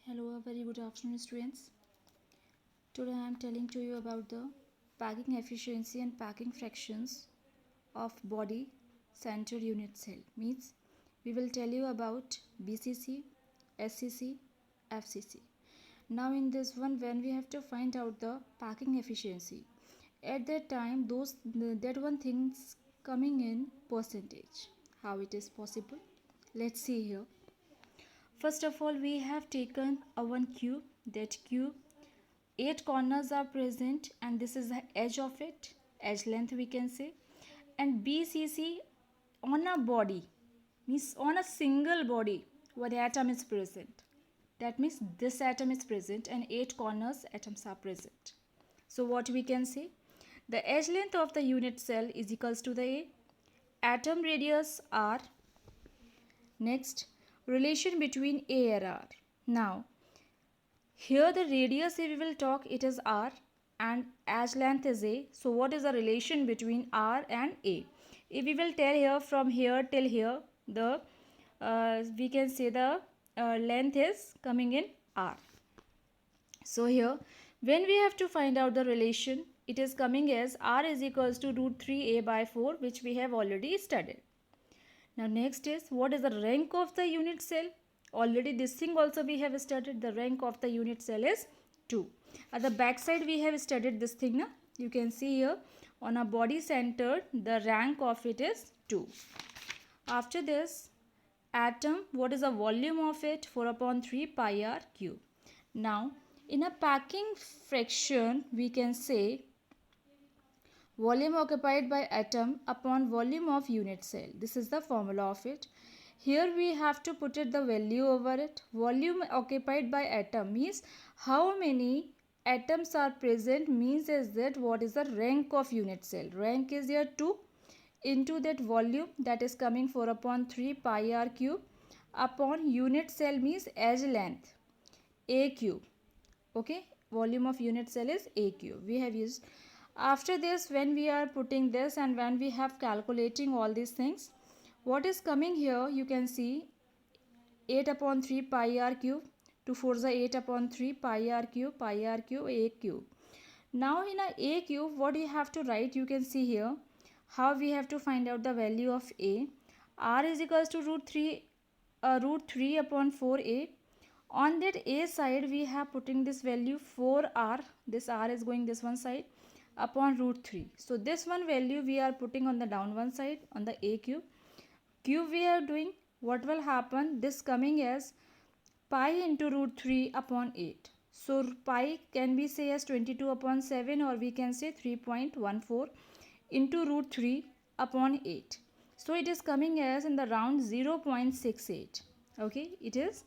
Hello, a very good afternoon, students. Today I am telling to you about the packing efficiency and packing fractions of body centered unit cell. Means we will tell you about BCC, SCC, FCC. Now in this one, when we have to find out the packing efficiency, at that time that one things coming in percentage. How it is possible? Let's see here. First of all, we have taken a one cube. That cube, 8 corners are present, and this is the edge of it, edge length we can say. And BCC on a body means on a single body what atom is present. That means this atom is present and 8 corners atoms are present. So what we can say? The edge length of the unit cell is equals to the A. Atom radius R. Next, relation between A and R. Now, here the radius if we will talk, it is R and edge length is A. So what is the relation between R and A? If we will tell here from here till here, the we can say the length is coming in R. So here when we have to find out the relation, it is coming as R is equals to root 3A by 4, which we have already studied. Now next is, what is the rank of the unit cell? Already this thing also we have studied. The rank of the unit cell is 2. At the back side we have studied this thing. Now you can see here on a body centered, the rank of it is 2. After this, atom, what is the volume of it? 4 upon 3 pi r cube. Now in a packing fraction we can say volume occupied by atom upon volume of unit cell. This is the formula of it. Here we have to put it the value over it. Volume occupied by atom means how many atoms are present, means is that what is the rank of unit cell. Rank is here 2 into that volume, that is coming 4 upon 3 pi r cube upon unit cell means edge length A cube. Okay, volume of unit cell is A cube. We have used. After this, when we are putting this and when we have calculating all these things, what is coming here, you can see 8 upon 3 pi r cube, 2 4s are 8 upon 3 pi r cube, A cube. Now in a cube, what you have to write, you can see here how we have to find out the value of A. R is equals to root 3 upon 4A. On that A side, we have putting this value 4R. This R is going this one side upon root 3. So this one value we are putting on the down one side on the A cube. Cube we are doing, what will happen? This coming as pi into root 3 upon 8. So pi can be say as 22 upon 7, or we can say 3.14 into root 3 upon 8. So it is coming as in the round 0.68. Okay, it is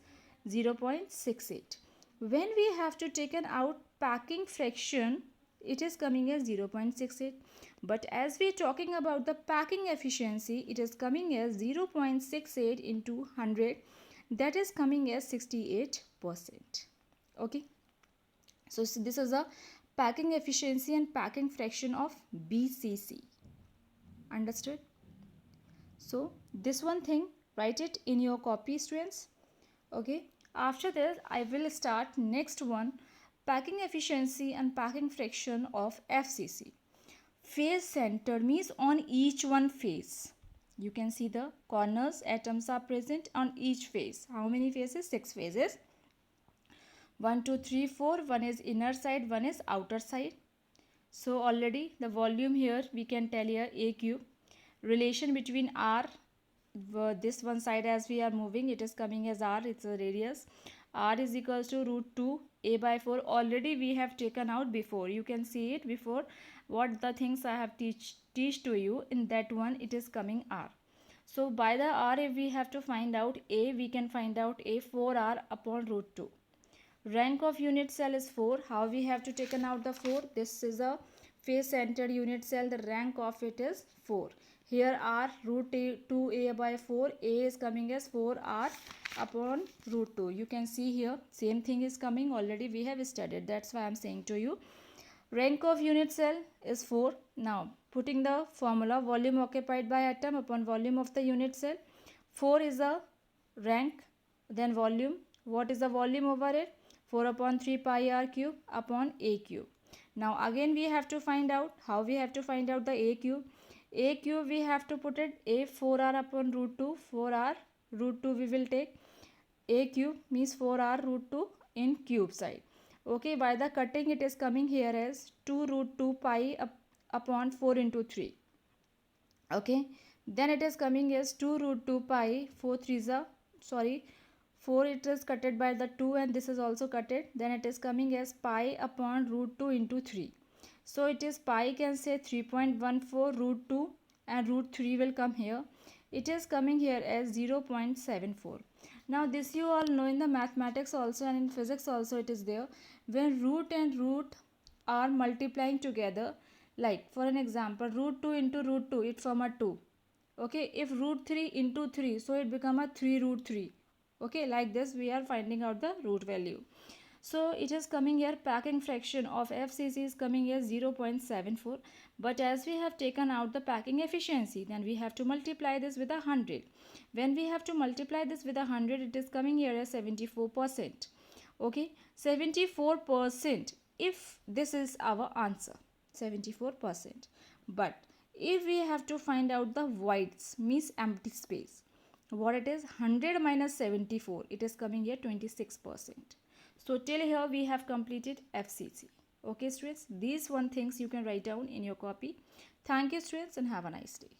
0.68. When we have to taken out packing fraction, it is coming as 0.68. But as we are talking about the packing efficiency, it is coming as 0.68 into 100. That is coming as 68%. Okay. So this is a packing efficiency and packing fraction of BCC. Understood? So this one thing, write it in your copy, students. Okay. After this, I will start next one, packing efficiency and packing fraction of FCC. Face center means on each one face. You can see the corners, atoms are present on each face. How many faces? 6 faces. 1, 2, 3, 4. One is inner side, one is outer side. So already the volume here we can tell here A cube. Relation between R, this one side as we are moving, it is coming as R, it's a radius. R is equals to root 2 A by 4. Already we have taken out before. You can see it before. What the things I have teach to you, in that one it is coming R. So by the R, if we have to find out A, we can find out A 4R upon root 2. Rank of unit cell is 4. How we have to taken out the 4? This is a face centered unit cell. The rank of it is 4. Here R root 2A by 4. A is coming as 4R upon root 2. You can see here same thing is coming. Already we have studied. That's why I am saying to you. Rank of unit cell is 4. Now putting the formula, volume occupied by atom upon volume of the unit cell. 4 is a rank, then volume What is the volume over it? 4 upon 3 pi r cube upon a cube. Now again we have to find out how we have to find out the a cube. A cube we have to put it a 4r upon root 2. 4r root 2 we will take. A cube means 4r root 2 in cube side. Okay, by the cutting it is coming here as 2 root 2 pi upon 4 into 3. Okay, then it is coming as 2 root 2 pi 4 3 sorry 4 it is cutted by the 2 and this is also cutted, then it is coming as pi upon root 2 into 3. So it is pi can say 3.14 root 2 and root 3 will come here. It is coming here as 0.74. Now this you all know in the mathematics also and in physics also it is there. When root and root are multiplying together, like for an example root 2 into root 2 it form a 2. Okay, if root 3 into 3 so it become a 3 root 3. Okay, like this we are finding out the root value. So it is coming here packing fraction of FCC is coming as 0.74, but as we have taken out the packing efficiency then we have to multiply this with 100. When we have to multiply this with 100 it is coming here as 74%. Okay, 74% if this is our answer, 74%. But if we have to find out the voids means empty space, what it is 100 minus 74 it is coming here 26%. So till here we have completed FCC. Okay students, these one things you can write down in your copy. Thank you students and have a nice day.